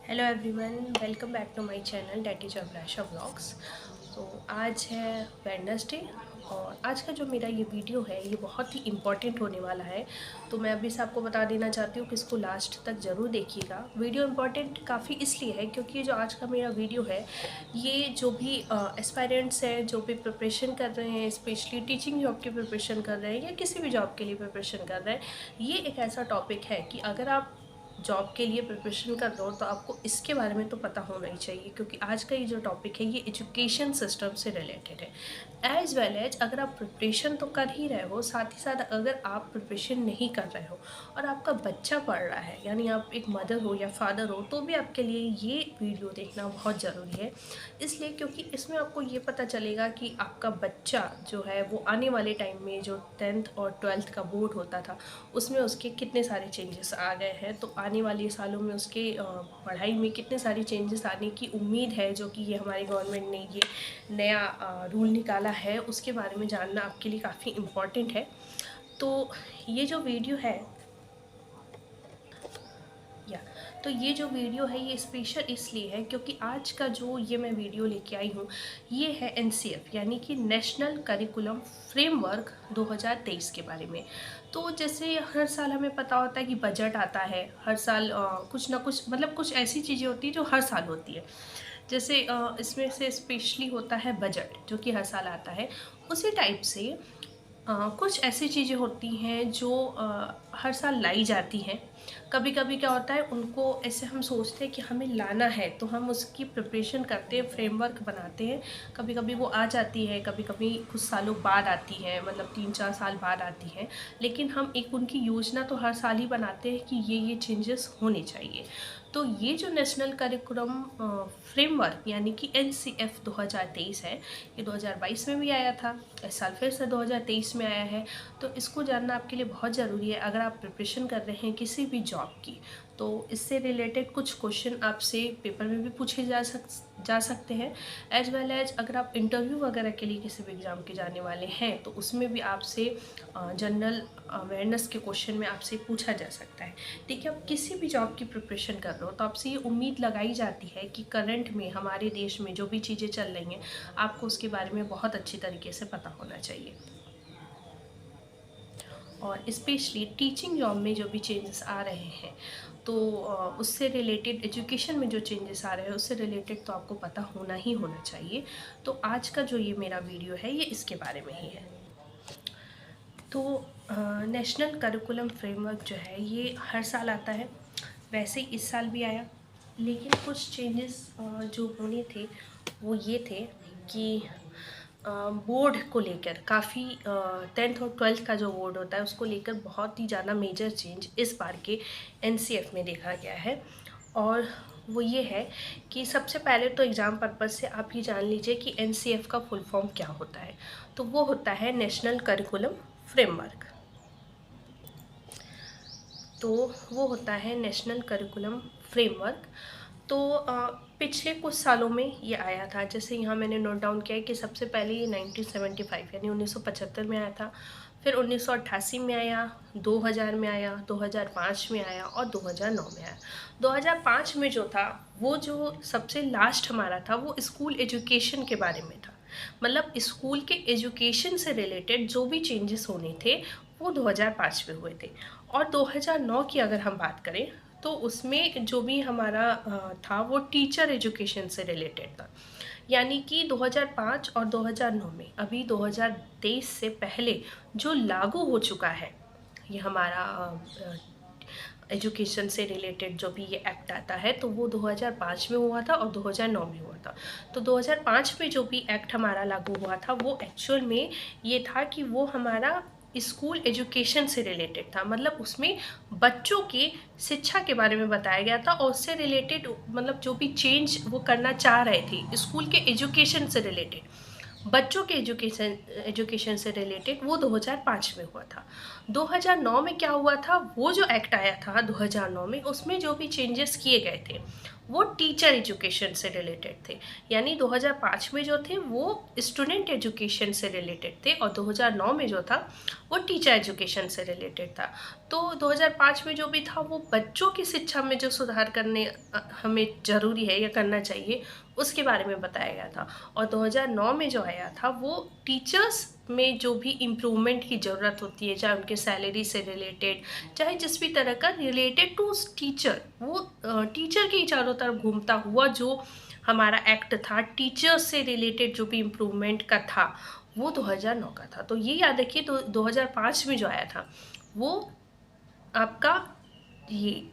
Hello everyone, welcome back to my channel that is Abhilasha vlogs. तो आज है Wednesday और आज का जो मेरा ये वीडियो है ये बहुत ही इम्पॉर्टेंट होने वाला है। तो मैं अभी से आपको बता देना चाहती हूँ कि इसको लास्ट तक ज़रूर देखिएगा। वीडियो इम्पॉर्टेंट काफ़ी इसलिए है क्योंकि जो आज का मेरा वीडियो है ये जो भी एस्पायरेंट्स हैं, जो भी प्रिपरेशन कर रहे हैं, स्पेशली टीचिंग जॉब की प्रिपरेशन कर रहे हैं या किसी भी जॉब के लिए प्रिपरेशन कर रहे हैं, ये एक ऐसा टॉपिक है कि अगर आप जॉब के लिए प्रिपरेशन कर रहे हो तो आपको इसके बारे में तो पता होना ही चाहिए, क्योंकि आज का ये जो टॉपिक है ये एजुकेशन सिस्टम से रिलेटेड है। एज वेल एज अगर आप प्रिपरेशन तो कर ही रहे हो, साथ ही साथ अगर आप प्रिपरेशन नहीं कर रहे हो और आपका बच्चा पढ़ रहा है, यानी आप एक मदर हो या फादर हो, तो भी आपके लिए ये वीडियो देखना बहुत ज़रूरी है। इसलिए क्योंकि इसमें आपको ये पता चलेगा कि आपका बच्चा जो है वो आने वाले टाइम में जो 10th और 12th का बोर्ड होता था उसमें उसके कितने सारे चेंजेस आ गए हैं। तो आने वाले सालों में उसके पढ़ाई में कितने सारे चेंजेस आने की उम्मीद है, जो कि ये हमारी गवर्नमेंट ने ये नया रूल निकाला है, उसके बारे में जानना आपके लिए काफ़ी इम्पॉर्टेंट है। तो ये जो वीडियो है या तो ये जो वीडियो है ये स्पेशल इसलिए है क्योंकि आज का जो ये मैं वीडियो लेके आई हूँ ये है एनसीएफ यानी कि नेशनल करिकुलम फ्रेमवर्क 2023 के बारे में। तो जैसे हर साल हमें पता होता है कि बजट आता है, हर साल कुछ ना कुछ मतलब कुछ ऐसी चीज़ें होती हैं जो हर साल होती है। जैसे इसमें से स्पेशली होता है बजट जो कि हर साल आता है। उसी टाइप से कुछ ऐसी चीज़ें होती हैं जो हर साल लाई जाती हैं। कभी कभी क्या होता है, उनको ऐसे हम सोचते हैं कि हमें लाना है तो हम उसकी प्रिपरेशन करते हैं, फ्रेमवर्क बनाते हैं। कभी कभी वो आ जाती है, कभी कभी कुछ सालों बाद आती है, मतलब 3-4 साल बाद आती है। लेकिन हम एक उनकी योजना तो हर साल ही बनाते हैं कि ये चेंजेस होने चाहिए। तो ये जो नेशनल करिकुलम फ्रेमवर्क यानी कि एनसीएफ 2023 है, ये 2022 में भी आया था, इस साल फिर से 2023 में आया है। तो इसको जानना आपके लिए बहुत ज़रूरी है अगर आप प्रिपरेशन कर रहे हैं किसी भी जॉब की। तो इससे रिलेटेड कुछ क्वेश्चन आपसे पेपर में भी पूछे जा सकते हैं। एज वेल एज अगर आप इंटरव्यू वगैरह के लिए किसी भी एग्ज़ाम के जाने वाले हैं तो उसमें भी आपसे जनरल अवेयरनेस के क्वेश्चन में आपसे पूछा जा सकता है। देखिए, आप किसी भी जॉब की प्रिपरेशन कर रहे हो तो आपसे ये उम्मीद लगाई जाती है कि करंट में हमारे देश में जो भी चीज़ें चल रही हैं आपको उसके बारे में बहुत अच्छी तरीके से पता होना चाहिए। और स्पेशली टीचिंग जॉब में जो भी चेंजेस आ रहे हैं तो उससे रिलेटेड, एजुकेशन में जो चेंजेस आ रहे हैं उससे रिलेटेड तो आपको पता होना ही होना चाहिए। तो आज का जो ये मेरा वीडियो है ये इसके बारे में ही है। तो नेशनल करिकुलम फ्रेमवर्क जो है ये हर साल आता है, वैसे इस साल भी आया। लेकिन कुछ चेंजेस जो होने थे वो ये थे कि बोर्ड को लेकर काफ़ी 10th और 12th का जो बोर्ड होता है उसको लेकर बहुत ही ज़्यादा मेजर चेंज इस बार के एनसीएफ में देखा गया है। और वो ये है कि सबसे पहले तो एग्ज़ाम पर्पज़ से आप ये जान लीजिए कि एनसीएफ का फुल फॉर्म क्या होता है। तो वो होता है नेशनल करिकुलम फ्रेमवर्क। तो वो होता है नेशनल करिकुलम फ्रेमवर्क। तो पिछले कुछ सालों में ये आया था, जैसे यहाँ मैंने नोट डाउन किया है कि सबसे पहले ये 1975 यानी 1975 में आया था, फिर 1988 में आया, 2000 में आया, 2005 में आया और 2009 में आया। 2005 में जो था वो जो सबसे लास्ट हमारा था वो स्कूल एजुकेशन के बारे में था। मतलब स्कूल के एजुकेशन से रिलेटेड जो भी चेंजेस होने थे वो 2005 में हुए थे। और 2009 की अगर हम बात करें तो उसमें जो भी हमारा था वो टीचर एजुकेशन से रिलेटेड था। यानी कि 2005 और 2009 में, अभी 2023 से पहले जो लागू हो चुका है ये हमारा एजुकेशन से रिलेटेड जो भी ये एक्ट आता है तो वो 2005 में हुआ था और 2009 में हुआ था। तो 2005 में जो भी एक्ट हमारा लागू हुआ था वो एक्चुअल में ये था कि वो हमारा स्कूल एजुकेशन से रिलेटेड था। मतलब उसमें बच्चों की शिक्षा के बारे में बताया गया था और उससे रिलेटेड मतलब जो भी चेंज वो करना चाह रहे थे स्कूल के एजुकेशन से रिलेटेड, बच्चों के एजुकेशन से रिलेटेड, वो 2005 में हुआ था। 2009 में क्या हुआ था, वो जो एक्ट आया था 2009 में उसमें जो भी चेंजेस किए गए थे वो टीचर एजुकेशन से रिलेटेड थे। यानी 2005 में जो थे वो स्टूडेंट एजुकेशन से रिलेटेड थे और 2009 में जो था वो टीचर एजुकेशन से रिलेटेड था। तो 2005 में जो भी था वो बच्चों की शिक्षा में जो सुधार करने हमें ज़रूरी है या करना चाहिए उसके बारे में बताया गया था। और 2009 में जो आया था वो टीचर्स में जो भी इम्प्रूवमेंट की ज़रूरत होती है, चाहे उनके सैलरी से रिलेटेड, चाहे जिस भी तरह का रिलेटेड टू टीचर, वो टीचर के ही चारों तरफ घूमता हुआ जो हमारा एक्ट था, टीचर्स से रिलेटेड जो भी इम्प्रूवमेंट का था, वो 2009 का था। तो ये याद रखिए, तो 2005 में जो आया था वो आपका ये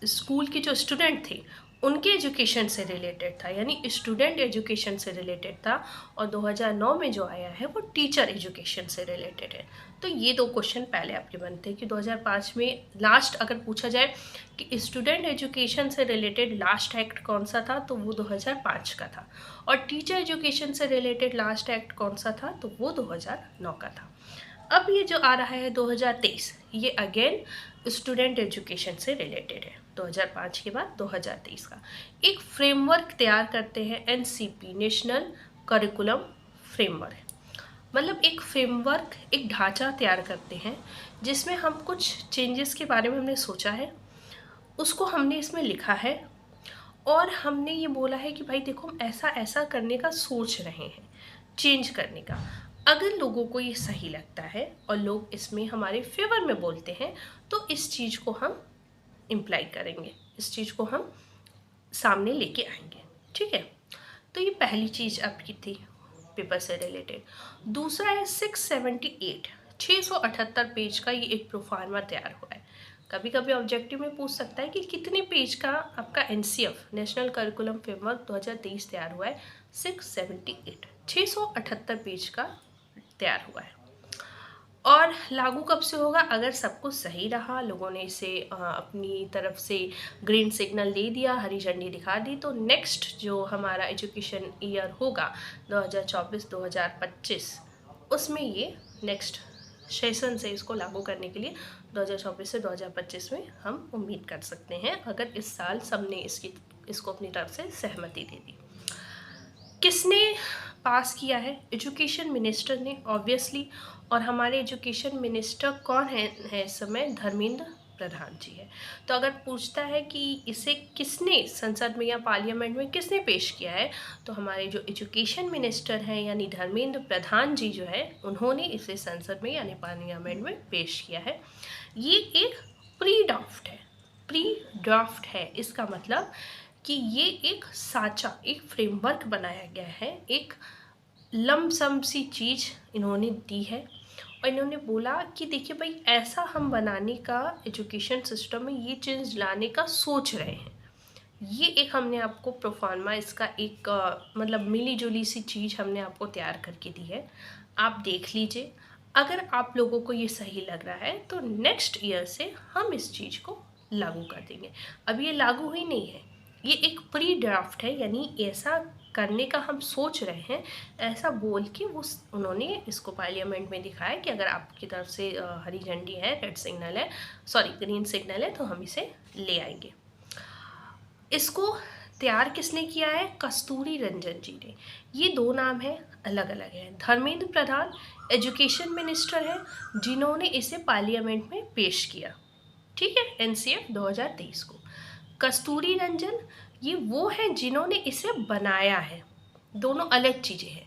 स्कूल के जो स्टूडेंट थे उनके एजुकेशन से रिलेटेड था, यानी स्टूडेंट एजुकेशन से रिलेटेड था। और 2009 में जो आया है वो टीचर एजुकेशन से रिलेटेड है। तो ये दो क्वेश्चन पहले आपके बनते हैं कि 2005 में लास्ट अगर पूछा जाए कि स्टूडेंट एजुकेशन से रिलेटेड लास्ट एक्ट कौन सा था, तो वो 2005 का था। और टीचर एजुकेशन से रिलेटेड लास्ट एक्ट कौन सा था, तो वो 2009 का था। अब ये जो आ रहा है 2023, ये अगेन स्टूडेंट एजुकेशन से रिलेटेड है। 2005 के बाद 2023 का एक फ्रेमवर्क तैयार करते हैं, एनसीपी नेशनल करिकुलम फ्रेमवर्क। मतलब एक फ्रेमवर्क, एक ढांचा तैयार करते हैं जिसमें हम कुछ चेंजेस के बारे में हमने सोचा है, उसको हमने इसमें लिखा है। और हमने ये बोला है कि भाई देखो, हम ऐसा ऐसा करने का सोच रहे हैं, चेंज करने का। अगर लोगों को ये सही लगता है और लोग इसमें हमारे फेवर में बोलते हैं, तो इस चीज़ को हम इम्प्लाई करेंगे, इस चीज़ को हम सामने लेके आएंगे। ठीक है, तो ये पहली चीज़ आपकी थी पेपर से रिलेटेड। दूसरा है 678 पेज का ये एक प्रोफार्मा तैयार हुआ है। कभी कभी ऑब्जेक्टिव में पूछ सकता है कि कितने पेज का आपका एनसीएफ नेशनल करिकुलम फ्रेमवर्क 2023 तैयार हुआ है। 678 पेज का तैयार हुआ है। और लागू कब से होगा? अगर सब कुछ सही रहा, लोगों ने इसे अपनी तरफ से ग्रीन सिग्नल दे दिया, हरी झंडी दिखा दी, तो नेक्स्ट जो हमारा एजुकेशन ईयर होगा 2024-2025, उसमें ये नेक्स्ट सेशन से इसको लागू करने के लिए 2024 से 2025 में हम उम्मीद कर सकते हैं, अगर इस साल सबने इसको अपनी तरफ से सहमति दे दी। किसने पास किया है? एजुकेशन मिनिस्टर ने, ऑब्वियसली। और हमारे एजुकेशन मिनिस्टर कौन है इस समय? धर्मेंद्र प्रधान जी है। तो अगर पूछता है कि इसे किसने संसद में या पार्लियामेंट में किसने पेश किया है, तो हमारे जो एजुकेशन मिनिस्टर हैं यानी धर्मेंद्र प्रधान जी जो है, उन्होंने इसे संसद में यानी पार्लियामेंट में पेश किया है। ये एक प्री ड्राफ्ट है, प्री ड्राफ्ट है। इसका मतलब कि ये एक साँचा, एक फ्रेमवर्क बनाया गया है, एक लमसम सी चीज़ इन्होंने दी है। और इन्होंने बोला कि देखिए भाई, ऐसा हम बनाने का एजुकेशन सिस्टम में ये चेंज लाने का सोच रहे हैं। ये एक हमने आपको प्रोफार्मा, इसका एक मतलब मिली जुली सी चीज़ हमने आपको तैयार करके दी है। आप देख लीजिए, अगर आप लोगों को ये सही लग रहा है तो नेक्स्ट ईयर से हम इस चीज़ को लागू कर देंगे। अब ये लागू ही नहीं है, ये एक प्री ड्राफ्ट है, यानी ऐसा करने का हम सोच रहे हैं, ऐसा बोल के उन्होंने इसको पार्लियामेंट में दिखाया कि अगर आपकी तरफ से हरी झंडी है, रेड सिग्नल है, सॉरी ग्रीन सिग्नल है, तो हम इसे ले आएंगे। इसको तैयार किसने किया है? कस्तूरी रंजन जी ने। ये दो नाम हैं, अलग अलग हैं। धर्मेंद्र प्रधान एजुकेशन मिनिस्टर है जिन्होंने इसे पार्लियामेंट में पेश किया, ठीक है, एनसीएफ 2023 को। कस्तूरी रंजन ये वो है जिन्होंने इसे बनाया है। दोनों अलग चीज़ें हैं।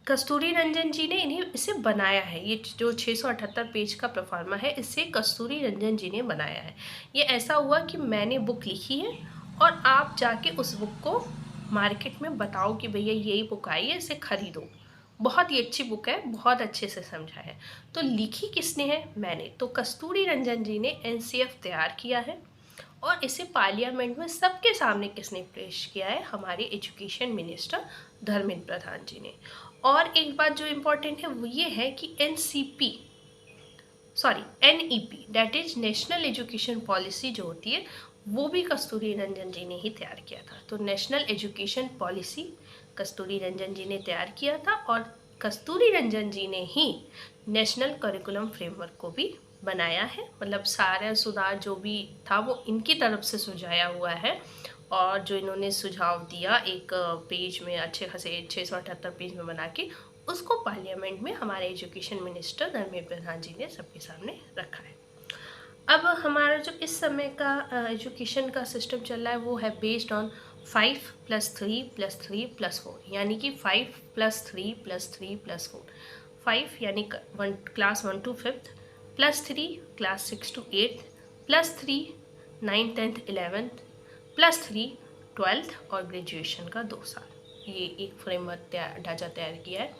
कस्तूरी रंजन जी ने इसे बनाया है। ये जो 678 पेज का प्रोफार्मा है, इसे कस्तूरी रंजन जी ने बनाया है। ये ऐसा हुआ कि मैंने बुक लिखी है और आप जाके उस बुक को मार्केट में बताओ कि भैया यही बुक आई है, इसे खरीदो, बहुत ही अच्छी बुक है, बहुत अच्छे से समझा है। तो लिखी किसने है? मैंने। तो कस्तूरी रंजन जी ने एनसीएफ तैयार किया है और इसे पार्लियामेंट में सबके सामने किसने पेश किया है? हमारे एजुकेशन मिनिस्टर धर्मेंद्र प्रधान जी ने। और एक बात जो इम्पोर्टेंट है वो ये है कि NEP that is national education policy जो होती है, वो भी कस्तूरी रंजन जी ने ही तैयार किया था। तो नेशनल एजुकेशन पॉलिसी कस्तूरी रंजन जी ने तैयार किया था और कस्तूरी रंजन जी ने ही नेशनल करिकुलम फ्रेमवर्क को भी बनाया है। मतलब सारा सुधार जो भी था वो इनकी तरफ से सुझाया हुआ है। और जो इन्होंने सुझाव दिया एक पेज में, अच्छे खासे 678 पेज में बना के, उसको पार्लियामेंट में हमारे एजुकेशन मिनिस्टर धर्मेंद्र प्रधान जी ने सबके सामने रखा है। अब हमारा जो इस समय का एजुकेशन का सिस्टम चल रहा है वो है बेस्ड ऑन 5+3+3+4, यानी कि 5+3+3+4। 5 यानी class 1 to 5th, +3 class 6 to 8th, +3 9th 10th 11th, +3 12th और ग्रेजुएशन का 2 साल। ये एक फ्रेमवर्क ढांचा तैयार किया है।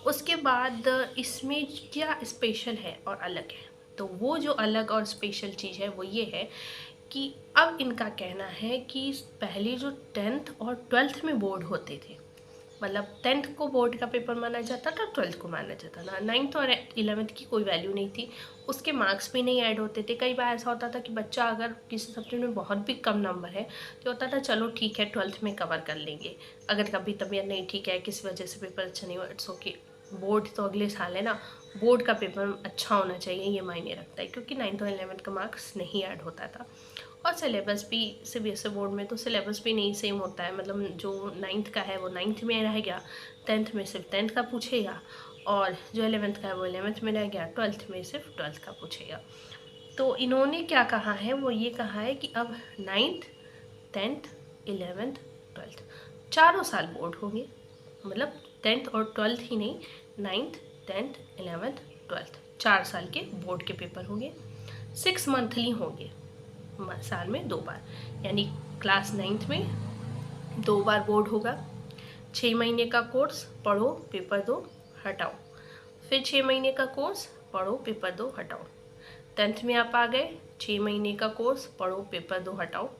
उसके बाद इसमें क्या स्पेशल है और अलग है, तो वो जो अलग और स्पेशल चीज़ है वो ये है कि अब इनका कहना है कि पहले जो 10th और 12th में बोर्ड होते थे, मतलब 10th को बोर्ड का पेपर माना जाता था, 12th को माना जाता था, 9th और 11th की कोई वैल्यू नहीं थी, उसके मार्क्स भी नहीं ऐड होते थे। कई बार ऐसा होता था कि बच्चा अगर किसी सब्जेक्ट में बहुत भी कम नंबर है तो होता था चलो ठीक है 12th में कवर कर लेंगे, अगर कभी तबीयत नहीं ठीक है, किसी वजह से पेपर अच्छा नहीं हुआ, इट्स ओके, बोर्ड तो अगले साल है ना, बोर्ड का पेपर अच्छा होना चाहिए, ये मायने रखता है, क्योंकि 9th और 11th का मार्क्स नहीं ऐड होता था। और सिलेबस भी सीबीएसई बोर्ड में तो सिलेबस भी नहीं सेम होता है, मतलब जो 9th का है वो 9th में रहेगा, 10th में सिर्फ 10th का पूछेगा, और जो 11th का है वो 11th में रह गया, 12th में सिर्फ 12th का पूछेगा। तो इन्होंने क्या कहा है, वो ये कहा है कि अब 9th 10th 11th 12th चारों साल बोर्ड होंगे, मतलब 10th और 12th ही नहीं, 9th 10th 11th 12th 4 साल के बोर्ड के पेपर होंगे। 6 मंथली होंगे, साल में 2 बार, यानी क्लास 9th में 2 बार बोर्ड होगा। 6 महीने का कोर्स, पढ़ो पेपर दो हटाओ, फिर 6 महीने का कोर्स, पढ़ो पेपर दो हटाओ। 10th में आप आ गए, 6 महीने का कोर्स, पढ़ो पेपर दो हटाओ,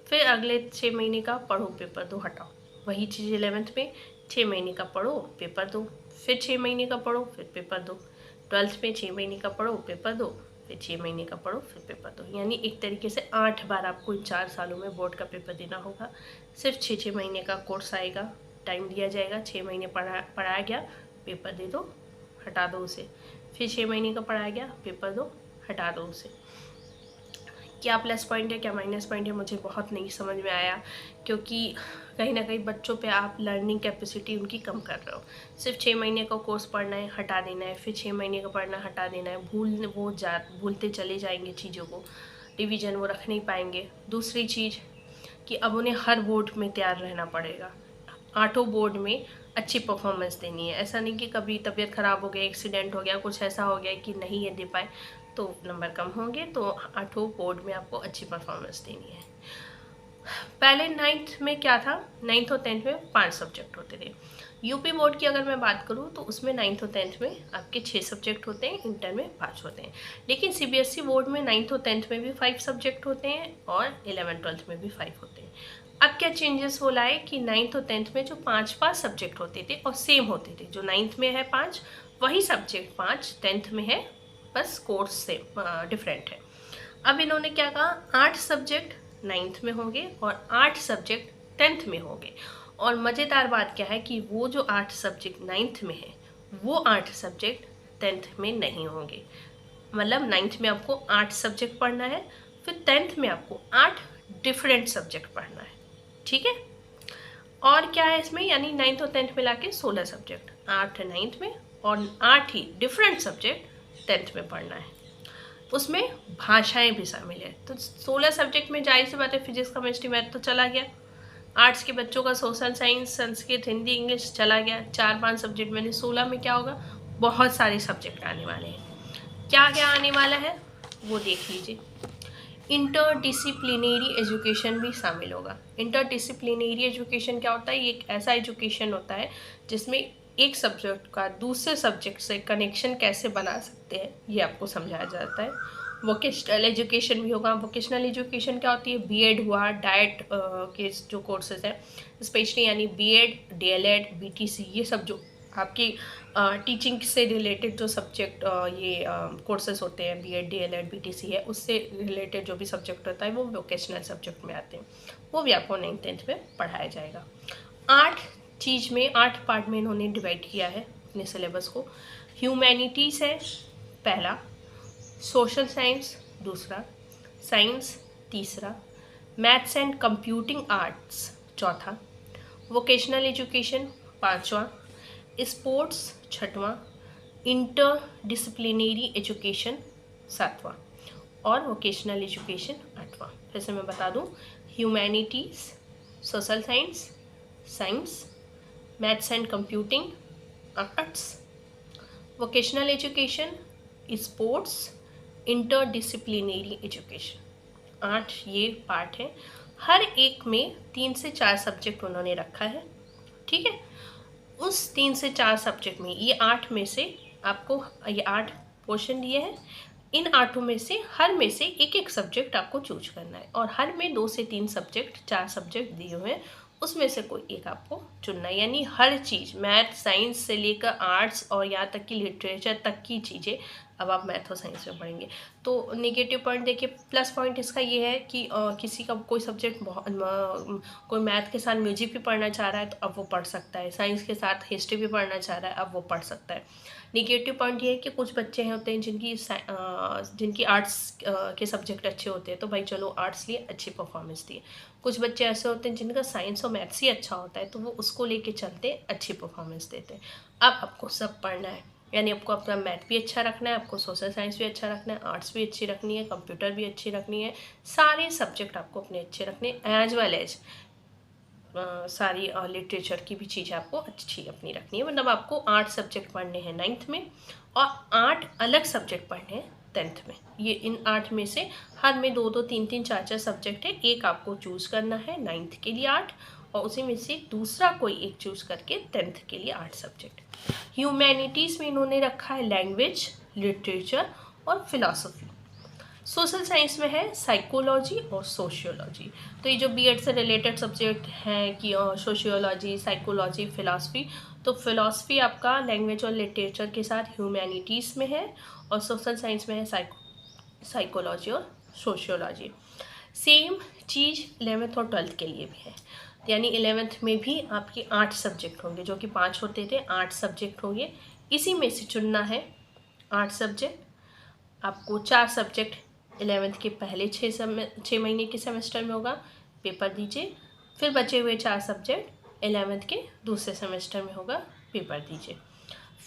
फिर अगले 6 महीने का पढ़ो पेपर दो हटाओ। वही चीज़ 11th में 6 महीने का पढ़ो पेपर दो, फिर 6 महीने का पढ़ो फिर पेपर दो। 12th में 6 महीने का पढ़ो पेपर दो, फिर 6 महीने का पढ़ो फिर पेपर दो, यानी एक तरीके से 8 बार आपको इन 4 सालों में बोर्ड का पेपर देना होगा। सिर्फ 6 महीने का कोर्स आएगा, टाइम दिया जाएगा, 6 महीने पढ़ाया गया, पेपर दे दो हटा दो उसे, फिर 6 महीने का पढ़ाया गया, पेपर दो हटा दो उसे। क्या प्लस पॉइंट है क्या माइनस पॉइंट है मुझे बहुत नहीं समझ में आया, क्योंकि कहीं ना कहीं बच्चों पे आप लर्निंग कैपेसिटी उनकी कम कर रहे हो। सिर्फ 6 महीने का कोर्स पढ़ना है, हटा देना है, फिर 6 महीने का पढ़ना हटा देना है, भूलते चले जाएंगे चीज़ों को, रिवीजन वो रख नहीं पाएंगे। दूसरी चीज़ कि अब उन्हें हर बोर्ड में तैयार रहना पड़ेगा, 8 बोर्ड में अच्छी परफॉर्मेंस देनी है। ऐसा नहीं कि कभी तबीयत ख़राब हो गया, एक्सीडेंट हो गया, कुछ ऐसा हो गया कि नहीं ये दे पाए तो नंबर कम होंगे, तो 8 बोर्ड में आपको अच्छी परफॉर्मेंस देनी है। पहले 9th में क्या था, 9th और 10th में 5 सब्जेक्ट होते थे। यूपी बोर्ड की अगर मैं बात करूँ तो उसमें 9th और 10th में आपके 6 सब्जेक्ट होते हैं, इंटर में 5 होते हैं। लेकिन सीबीएसई बोर्ड में 9th और 10th में भी 5 सब्जेक्ट होते हैं और 11th 12th में भी 5 होते हैं। अब क्या चेंजेस हो लाए कि 9th और 10th में जो 5 सब्जेक्ट होते थे और सेम होते थे, जो 9th में है 5 वही सब्जेक्ट 5 10th में है, बस कोर्स से डिफरेंट है। अब इन्होंने क्या कहा, 8 सब्जेक्ट 9th में होंगे और 8 सब्जेक्ट 10th में होंगे। और मज़ेदार बात क्या है कि वो जो 8 सब्जेक्ट 9th में है वो 8 सब्जेक्ट 10th में नहीं होंगे। मतलब 9th में आपको 8 सब्जेक्ट पढ़ना है, फिर 10th में आपको 8 डिफरेंट सब्जेक्ट पढ़ना है, ठीक है। और क्या है इसमें, यानी 9th और 10th मिला के 16 सब्जेक्ट, 8 है 9th में और 8 ही डिफरेंट सब्जेक्ट 10th में पढ़ना है। उसमें भाषाएं भी शामिल है, तो 16 सब्जेक्ट में जाहिर सी बात है फिजिक्स केमिस्ट्री मैथ तो चला गया। आर्ट्स के बच्चों का social science Sanskrit Hindi English चला गया। 4-5 सब्जेक्ट में 16 में क्या होगा, बहुत सारे सब्जेक्ट आने वाले हैं। क्या क्या आने वाला है वो देख लीजिए। इंटरडिसिप्लिनरी एजुकेशन भी शामिल होगा। इंटरडिसिप्लिनरी एजुकेशन क्या होता है, ये एक ऐसा एजुकेशन होता है जिसमें एक सब्जेक्ट का दूसरे सब्जेक्ट से कनेक्शन कैसे बना सकते हैं ये आपको समझाया जाता है। वोकेशनल एजुकेशन भी होगा। वोकेशनल एजुकेशन क्या होती है, बीएड हुआ, डाइट के जो कोर्सेज हैं स्पेशली, यानी बीएड डीएलएड बीटीसी, ये सब जो आपकी टीचिंग से रिलेटेड जो सब्जेक्ट ये कोर्सेज होते हैं, बीएड डीएलएड बीटीसी है, उससे रिलेटेड जो भी सब्जेक्ट होता है वो वोकेशनल सब्जेक्ट में आते हैं, वो भी आपको 9th 10th में पढ़ाया जाएगा। 8 पार्ट में इन्होंने डिवाइड किया है अपने सिलेबस को। ह्यूमैनिटीज़ है पहला, सोशल साइंस दूसरा, साइंस तीसरा, मैथ्स एंड कंप्यूटिंग आर्ट्स चौथा, वोकेशनल एजुकेशन पांचवा, स्पोर्ट्स 6वां, इंटर डिसिप्लिनरी एजुकेशन 7वां और वोकेशनल एजुकेशन 8वां। फिर से मैं बता दूं, humanities, social science, science, maths and computing, arts, vocational education, sports, inter disciplinary education. 8 ये पार्ट है। हर एक में 3 से 4 सब्जेक्ट उन्होंने रखा है, ठीक है। उस 3 से 4 सब्जेक्ट में ये 8 में से आपको ये 8 पोर्शन दिए हैं। इन 8 में से हर में से एक एक सब्जेक्ट आपको चूज करना है और हर में 2 से 3 सब्जेक्ट 4 सब्जेक्ट दिए हुए हैं, उसमें से कोई एक आपको चुनना है। यानी हर चीज़, मैथ साइंस से लेकर आर्ट्स और यहाँ तक कि लिटरेचर तक की चीज़ें अब आप मैथ और साइंस में पढ़ेंगे। तो नेगेटिव पॉइंट देखिए, प्लस पॉइंट इसका ये है कि किसी का कोई सब्जेक्ट कोई मैथ के साथ म्यूजिक भी पढ़ना चाह रहा है तो अब वो पढ़ सकता है, साइंस के साथ हिस्ट्री भी पढ़ना चाह रहा है अब वो पढ़ सकता है। निगेटिव पॉइंट ये है कि कुछ बच्चे होते हैं जिनकी आर्ट्स के सब्जेक्ट अच्छे होते हैं, तो भाई चलो आर्ट्स लिए अच्छी परफॉर्मेंस दिए। कुछ बच्चे ऐसे होते हैं जिनका साइंस और मैथ्स ही अच्छा होता है, तो वो उसको लेके चलते अच्छी परफॉर्मेंस देते हैं। अब आपको सब पढ़ना है, यानी आपको अपना मैथ भी अच्छा रखना है, आपको सोशल साइंस भी अच्छा रखना है, आर्ट्स भी अच्छी रखनी है, कंप्यूटर भी अच्छी रखनी है, सारे सब्जेक्ट आपको अपने अच्छे रखने एज वेल एज सारी लिटरेचर की भी चीज़ आपको अच्छी अपनी रखनी है। मतलब आपको 8 सब्जेक्ट पढ़ने हैं 9th में और 8 अलग सब्जेक्ट पढ़ने हैं 10th में। ये इन 8 में से हर में 2-2, 3-3, 4-4 सब्जेक्ट है। एक आपको चूज़ करना है 9th के लिए 8 और उसी में से दूसरा कोई एक चूज़ करके 10th के लिए 8 सब्जेक्ट। ह्यूमैनिटीज़ में इन्होंने रखा है लैंग्वेज, लिटरेचर और फिलॉसफी। सोशल साइंस में है साइकोलॉजी और सोशियोलॉजी। तो ये जो बीएड से रिलेटेड सब्जेक्ट हैं कि सोशियोलॉजी, साइकोलॉजी, फिलॉसफी, तो फिलॉसफी आपका लैंग्वेज और लिटरेचर के साथ ह्यूमैनिटीज़ में है और सोशल साइंस में है साइकोलॉजी और सोशियोलॉजी। सेम चीज़ 11th और 12th के लिए भी है, यानी 11th में भी आपके 8 सब्जेक्ट होंगे, जो कि 5 होते थे, 8 सब्जेक्ट होंगे। इसी में से चुनना है 8 सब्जेक्ट। आपको 4 सब्जेक्ट 11th के पहले 6 महीने के सेमेस्टर में होगा, पेपर दीजिए। फिर बचे हुए 4 सब्जेक्ट 11th के दूसरे सेमेस्टर में होगा, पेपर दीजिए।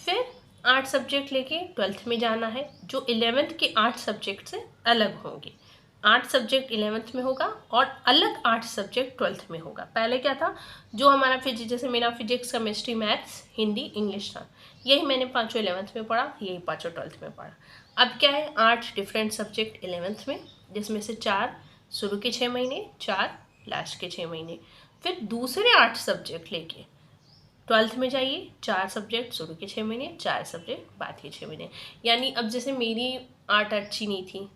फिर 8 सब्जेक्ट लेके 12th में जाना है, जो 11th के 8 सब्जेक्ट से अलग होंगे। 8 सब्जेक्ट 11th में होगा और अलग 8 सब्जेक्ट 12th में होगा। पहले क्या था, जो हमारा जैसे मेरा physics, chemistry, maths, Hindi, English था, यही मैंने 5 11th में पढ़ा, यही 5 12th में पढ़ा। अब क्या है, 8 डिफरेंट सब्जेक्ट 11th में, जिसमें से 4 शुरू के 6 महीने, 4 लास्ट के 6 महीने। फिर दूसरे 8 सब्जेक्ट लेके 12th में जाइए, 4 सब्जेक्ट शुरू के 6 महीने, 4 सब्जेक्ट बाद के 6 महीने। यानी अब जैसे मेरी आर्ट अच्छी नहीं थी,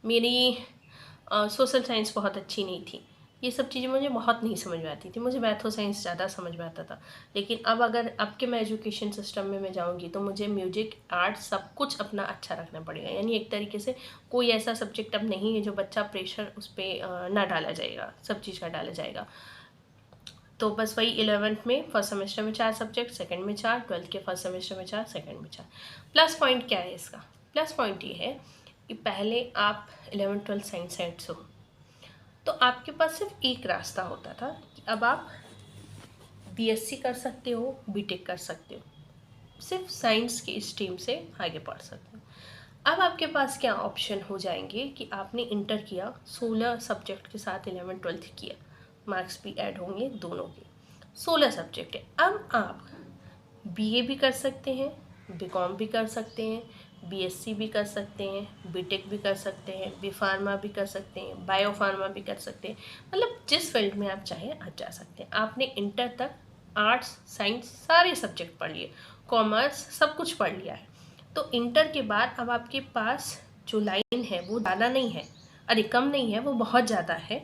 मेरी सोशल साइंस बहुत अच्छी नहीं थी, ये सब चीज़ें मुझे बहुत नहीं समझ में आती थी, मुझे मैथ और साइंस ज़्यादा समझ में आता था। लेकिन अब अब के मैं एजुकेशन सिस्टम में मैं जाऊँगी तो मुझे म्यूजिक, आर्ट सब कुछ अपना अच्छा रखना पड़ेगा। यानी एक तरीके से कोई ऐसा सब्जेक्ट अब नहीं है जो बच्चा प्रेशर उस पर ना डाला जाएगा, सब चीज़ का डाला जाएगा। तो बस वही 11th में फर्स्ट सेमेस्टर में 4 सब्जेक्ट, सेकंड में 4, 12th के फर्स्ट सेमेस्टर में 4, सेकंड में 4। प्लस पॉइंट क्या है इसका? प्लस पॉइंट ये है कि पहले आप 11th 12th साइंस साइड से हो तो आपके पास सिर्फ एक रास्ता होता था कि अब आप बीएससी कर सकते हो, बीटेक कर सकते हो, सिर्फ साइंस की स्ट्रीम से आगे पढ़ सकते हो। अब आपके पास क्या ऑप्शन हो जाएंगे कि आपने इंटर किया, 16 सब्जेक्ट के साथ 11th 12th किया, मार्क्स भी ऐड होंगे दोनों के, 16 सब्जेक्ट है। अब आप बीए भी कर सकते हैं, बीकॉम भी कर सकते हैं, बीएससी भी कर सकते हैं, बीटेक भी कर सकते हैं, बी फार्मा भी कर सकते हैं, बायो फार्मा भी कर सकते हैं। मतलब जिस फील्ड में आप चाहें आप जा सकते हैं। आपने इंटर तक आर्ट्स, साइंस सारे सब्जेक्ट पढ़ लिए, कॉमर्स सब कुछ पढ़ लिया है। तो इंटर के बाद अब आपके पास जो लाइन है वो ज़्यादा नहीं है, अरे कम नहीं है, वो बहुत ज़्यादा है।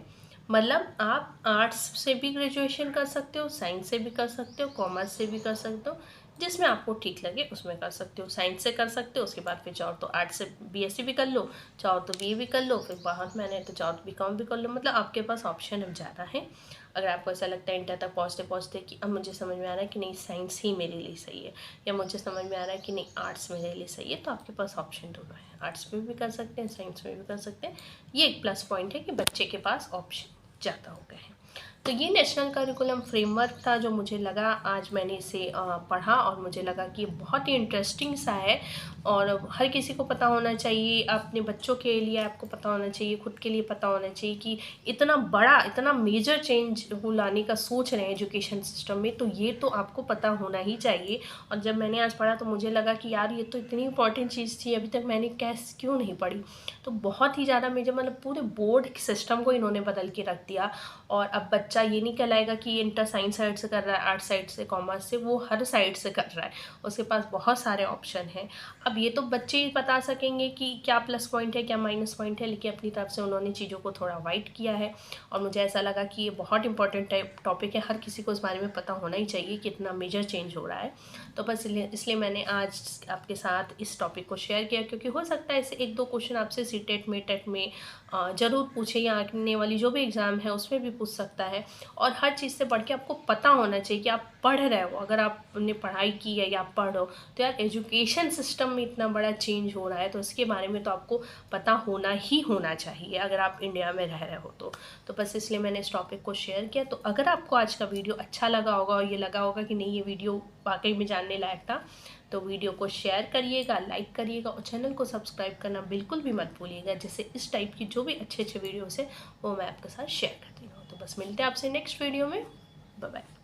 मतलब आप आर्ट्स से भी ग्रेजुएशन कर सकते हो, साइंस से भी कर सकते हो, कॉमर्स से भी कर सकते हो, जिसमें आपको ठीक लगे उसमें कर सकते हो। साइंस से कर सकते हो, उसके बाद फिर चाहो तो आर्ट्स से बीएससी भी कर लो, चाहो तो बीए भी कर लो, फिर बहुत मैंने तो चाहो तो बीकॉम भी कर लो। मतलब आपके पास ऑप्शन अब ज़्यादा है। अगर आपको ऐसा लगता है इंटर तक पहुँचते पहुँचते कि अब मुझे समझ में आ रहा है कि नहीं साइंस ही मेरे लिए सही है, या मुझे समझ में आ रहा है कि नहीं आर्ट्स मेरे लिए सही है, तो आपके पास ऑप्शन दोनों है, आर्ट्स में भी कर सकते हैं, साइंस में भी कर सकते हैं। ये एक प्लस पॉइंट है कि बच्चे के पास ऑप्शन ज़्यादा हो गए हैं। तो ये नेशनल करिकुलम फ्रेमवर्क था जो मुझे लगा, आज मैंने इसे पढ़ा और मुझे लगा कि ये बहुत ही इंटरेस्टिंग सा है और हर किसी को पता होना चाहिए। अपने बच्चों के लिए आपको पता होना चाहिए, खुद के लिए पता होना चाहिए कि इतना बड़ा, इतना मेजर चेंज वो लाने का सोच रहे हैं एजुकेशन सिस्टम में, तो ये तो आपको पता होना ही चाहिए। और जब मैंने आज पढ़ा तो मुझे लगा कि यार ये तो इतनी इंपॉर्टेंट चीज़ थी, अभी तक मैंने कैसे क्यों नहीं पढ़ी। तो बहुत ही ज़्यादा मेजर, मतलब पूरे बोर्ड सिस्टम को इन्होंने बदल के रख दिया। और अब बच्चा ये नहीं कहलाएगा कि ये इंटर साइंस साइड से कर रहा है, आर्ट साइड से, कॉमर्स से, वो हर साइड से कर रहा है, उसके पास बहुत सारे ऑप्शन हैं। अब ये तो बच्चे ही बता सकेंगे कि क्या प्लस पॉइंट है, क्या माइनस पॉइंट है, लेकिन अपनी तरफ से उन्होंने चीज़ों को थोड़ा वाइड किया है। और मुझे ऐसा लगा कि ये बहुत इंपॉर्टेंट टॉपिक है, हर किसी को इस बारे में पता होना ही चाहिए कि इतना मेजर चेंज हो रहा है। तो बस इसलिए मैंने आज आपके साथ इस टॉपिक को शेयर किया, क्योंकि हो सकता है ऐसे एक दो क्वेश्चन आपसे सीटेट में, टेट में ज़रूर पूछे, या आने वाली जो भी एग्ज़ाम है उसमें भी पूछ सकता है। और हर चीज़ से बढ़ के आपको पता होना चाहिए कि आप पढ़ रहे हो, अगर आपने पढ़ाई की है या आप पढ़ रहे हो, तो यार एजुकेशन सिस्टम में इतना बड़ा चेंज हो रहा है तो इसके बारे में तो आपको पता होना ही होना चाहिए, अगर आप इंडिया में रह रहे हो तो बस इसलिए मैंने इस टॉपिक को शेयर किया। तो अगर आपको आज का वीडियो अच्छा लगा होगा और ये लगा होगा कि नहीं ये वीडियो वाकई में जानने लायक था, तो वीडियो को शेयर करिएगा, लाइक करिएगा और चैनल को सब्सक्राइब करना बिल्कुल भी मत भूलिएगा, जिससे इस टाइप की जो भी अच्छे अच्छे वीडियोस है वो मैं आपके साथ शेयर करती हूँ। तो बस मिलते हैं आपसे नेक्स्ट वीडियो में। Bye bye.